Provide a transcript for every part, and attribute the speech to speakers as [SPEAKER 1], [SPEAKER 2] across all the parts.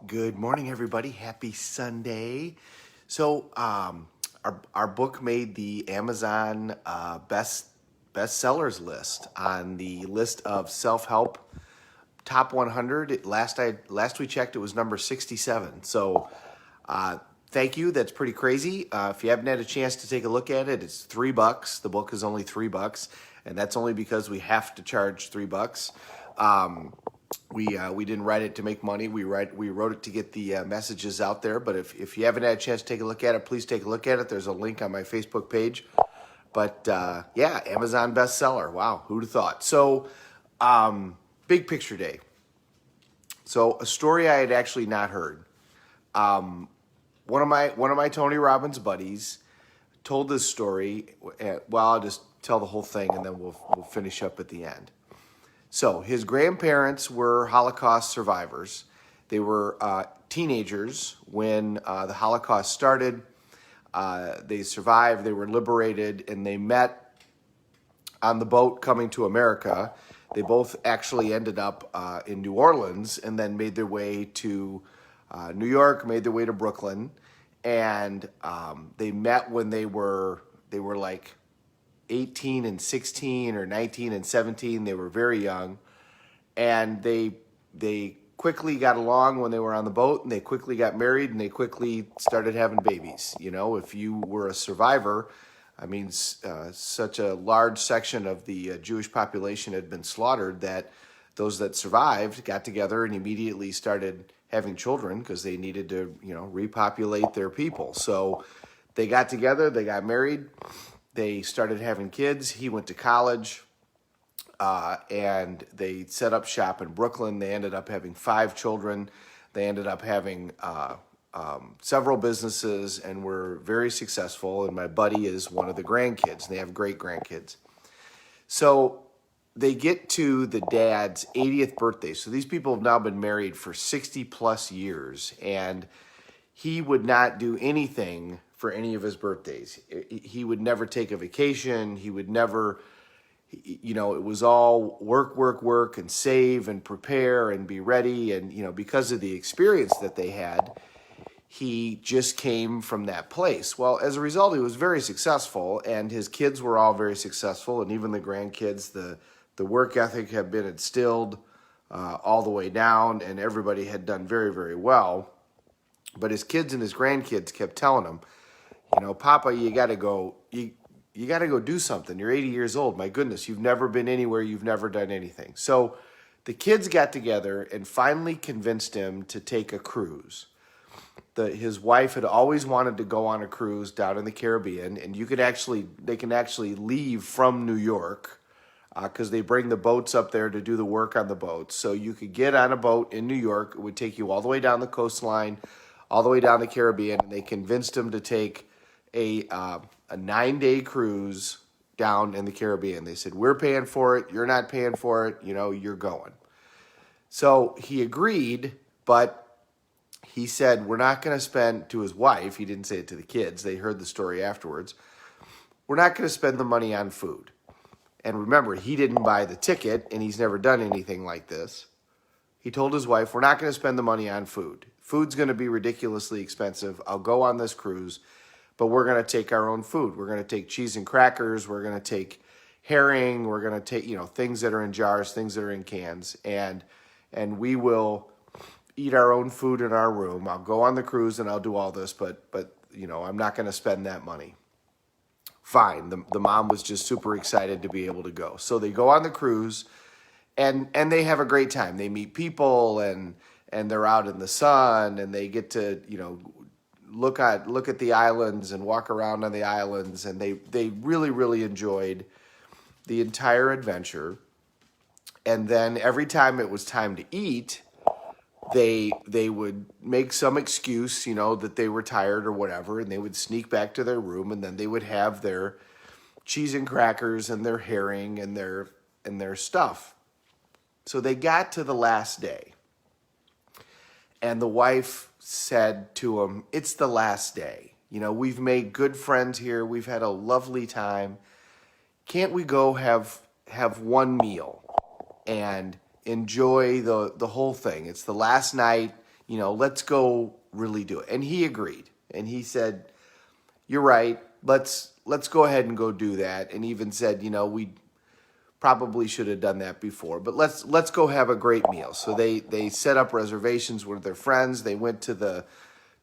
[SPEAKER 1] Good morning, everybody. Happy Sunday. So, our book made the Amazon bestsellers list on the list of self help top 100. Last we checked, it was number 67. So, uh, thank you. That's pretty crazy. If you haven't had a chance to take a look at it, it's $3. The book is only $3, and that's only because we have to charge $3. Um, we didn't write it to make money. We wrote it to get the messages out there. But if you haven't had a chance to take a look at it, please take a look at it. There's a link on my Facebook page. But yeah, Amazon bestseller. Wow, who'd have thought? So, big picture day. So a story I had actually not heard. One of my Tony Robbins buddies told this story. Well, I'll just tell the whole thing and then we'll finish up at the end. So his grandparents were Holocaust survivors. They were teenagers when the Holocaust started. They survived, they were liberated, and they met on the boat coming to America. They both actually ended up in New Orleans and then made their way to New York, made their way to Brooklyn. And they met when they were like 18 and 16 or 19 and 17. They were very young, and they quickly got along when they were on the boat, and they quickly got married, and they quickly started having babies. You know, if you were a survivor, I mean, such a large section of the Jewish population had been slaughtered that those that survived got together and immediately started having children because they needed to, repopulate their people. So they got together, they got married, they started having kids. He went to college, and they set up shop in Brooklyn. They ended up having 5 children. They ended up having several businesses and were very successful. And my buddy is one of the grandkids. And they have great grandkids. So they get to the dad's 80th birthday. So these people have now been married for 60 plus years. And he would not do anything for any of his birthdays. He would never take a vacation. He would never, it was all work, work, work, and save and prepare and be ready. And, because of the experience that they had, he just came from that place. Well, as a result, he was very successful, and his kids were all very successful. And even the grandkids, the work ethic had been instilled all the way down, and everybody had done very, very well. But his kids and his grandkids kept telling him, Papa, you got to go. You got to go do something. You're 80 years old. My goodness, you've never been anywhere. You've never done anything. So the kids got together and finally convinced him to take a cruise. His wife had always wanted to go on a cruise down in the Caribbean, and they can actually leave from New York because they bring the boats up there to do the work on the boats. So you could get on a boat in New York. It would take you all the way down the coastline, all the way down the Caribbean, and they convinced him to take a 9-day cruise down in the Caribbean. They said, we're paying for it. You're not paying for it. You're going. So he agreed, but he said, we're not going to spend, to his wife, he didn't say it to the kids. They heard the story afterwards. We're not going to spend the money on food. And remember, he didn't buy the ticket, and he's never done anything like this. He told his wife, we're not going to spend the money on food. Food's going to be ridiculously expensive. I'll go on this cruise, but we're going to take our own food. We're going to take cheese and crackers. We're going to take herring. We're going to take, things that are in jars, things that are in cans, and we will eat our own food in our room. I'll go on the cruise and I'll do all this, but I'm not going to spend that money. Fine. The mom was just super excited to be able to go. So they go on the cruise, and they have a great time. They meet people, and they're out in the sun, and they get to, look at the islands and walk around on the islands, and they really, really enjoyed the entire adventure. And then every time it was time to eat, they would make some excuse, that they were tired or whatever, and they would sneak back to their room, and then they would have their cheese and crackers and their herring and their stuff. So they got to the last day, and the wife said to him, it's the last day. We've made good friends here. We've had a lovely time. Can't we go have one meal and enjoy the whole thing? It's the last night. let's go really do it. And he agreed. And he said, you're right. Let's go ahead and go do that. And even said, we probably should have done that before, but let's go have a great meal. So they set up reservations with their friends. They went to the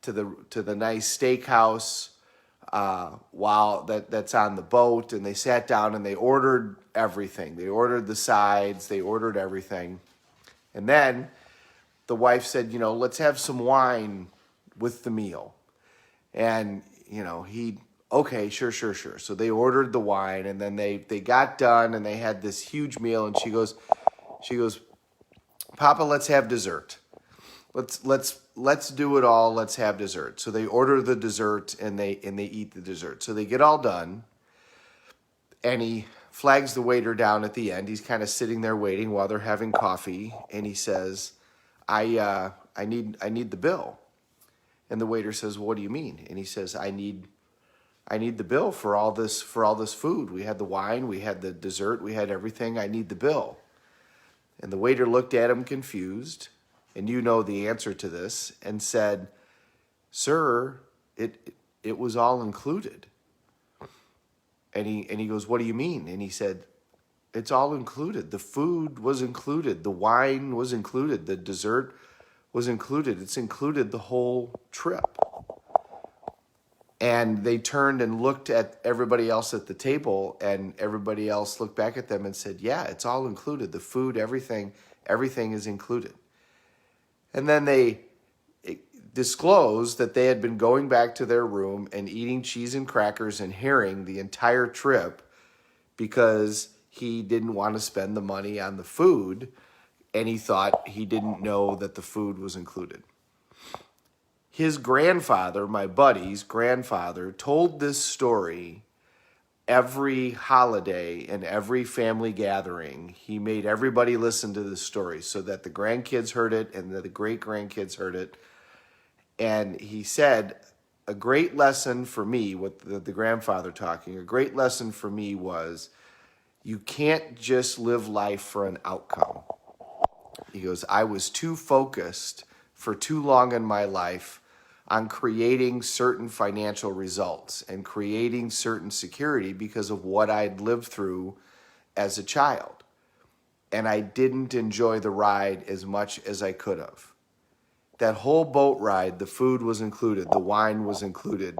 [SPEAKER 1] nice steakhouse while that's on the boat, and they sat down and they ordered everything. They ordered the sides, they ordered everything. And then the wife said, let's have some wine with the meal. And, okay, sure. So they ordered the wine, and then they got done, and they had this huge meal, and she goes, Papa, let's have dessert. Let's do it all. Let's have dessert. So they order the dessert, and they eat the dessert. So they get all done, and he flags the waiter down at the end. He's kind of sitting there waiting while they're having coffee, and he says, I need the bill. And the waiter says, what do you mean? And he says, I need the bill for all this food. We had the wine, we had the dessert, we had everything. I need the bill. And the waiter looked at him confused, and you know the answer to this, and said, sir, it was all included. And he goes, what do you mean? And he said, it's all included. The food was included. The wine was included. The dessert was included. It's included the whole trip. And they turned and looked at everybody else at the table, and everybody else looked back at them and said, yeah, it's all included. The food, everything is included. And then they disclosed that they had been going back to their room and eating cheese and crackers and herring the entire trip because he didn't want to spend the money on the food, and he thought he didn't know that the food was included. His grandfather, my buddy's grandfather, told this story every holiday and every family gathering. He made everybody listen to this story so that the grandkids heard it and that the great-grandkids heard it. And he said, a great lesson for me, with the grandfather talking, a great lesson for me was, you can't just live life for an outcome. He goes, I was too focused for too long in my life on creating certain financial results and creating certain security because of what I'd lived through as a child. And I didn't enjoy the ride as much as I could have. That whole boat ride, the food was included, the wine was included,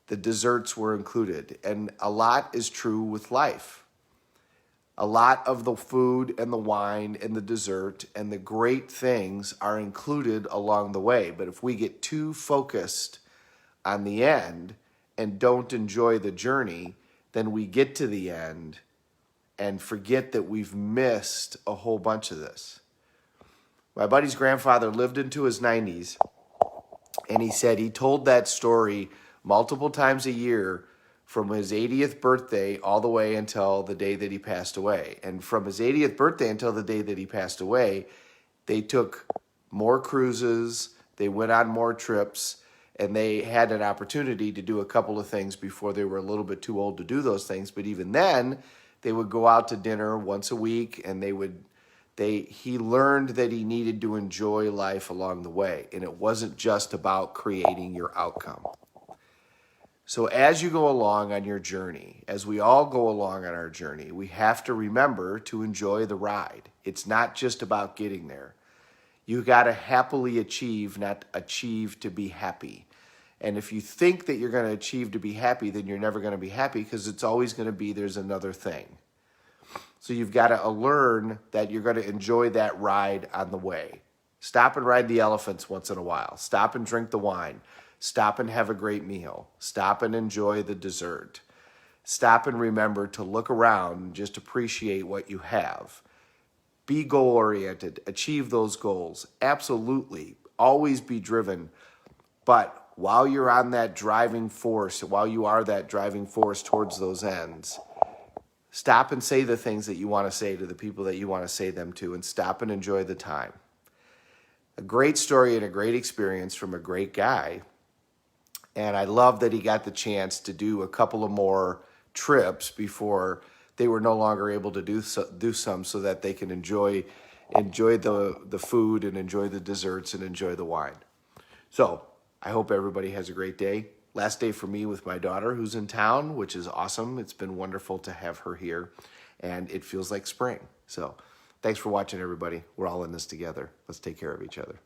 [SPEAKER 1] the desserts were included. And a lot is true with life. A lot of the food and the wine and the dessert and the great things are included along the way. But if we get too focused on the end and don't enjoy the journey, then we get to the end and forget that we've missed a whole bunch of this. My buddy's grandfather lived into his 90s, and he said he told that story multiple times a year from his 80th birthday all the way until the day that he passed away. And from his 80th birthday until the day that he passed away, they took more cruises, they went on more trips, and they had an opportunity to do a couple of things before they were a little bit too old to do those things. But even then, they would go out to dinner once a week, and he learned that he needed to enjoy life along the way. And it wasn't just about creating your outcome. So as you go along on your journey, as we all go along on our journey, we have to remember to enjoy the ride. It's not just about getting there. You got to happily achieve, not achieve to be happy. And if you think that you're going to achieve to be happy, then you're never going to be happy because it's always going to be there's another thing. So you've got to learn that you're going to enjoy that ride on the way. Stop and ride the elephants once in a while. Stop and drink the wine. Stop and have a great meal. Stop and enjoy the dessert. Stop and remember to look around and just appreciate what you have. Be goal-oriented. Achieve those goals. Absolutely. Always be driven. But while you're on that driving force, while you are that driving force towards those ends, stop and say the things that you want to say to the people that you want to say them to, and stop and enjoy the time. A great story and a great experience from a great guy. And I love that he got the chance to do a couple of more trips before they were no longer able to do some, so that they can enjoy enjoy the food and enjoy the desserts and enjoy the wine. So I hope everybody has a great day. Last day for me with my daughter who's in town, which is awesome. It's been wonderful to have her here, and it feels like spring. So thanks for watching, everybody. We're all in this together. Let's take care of each other.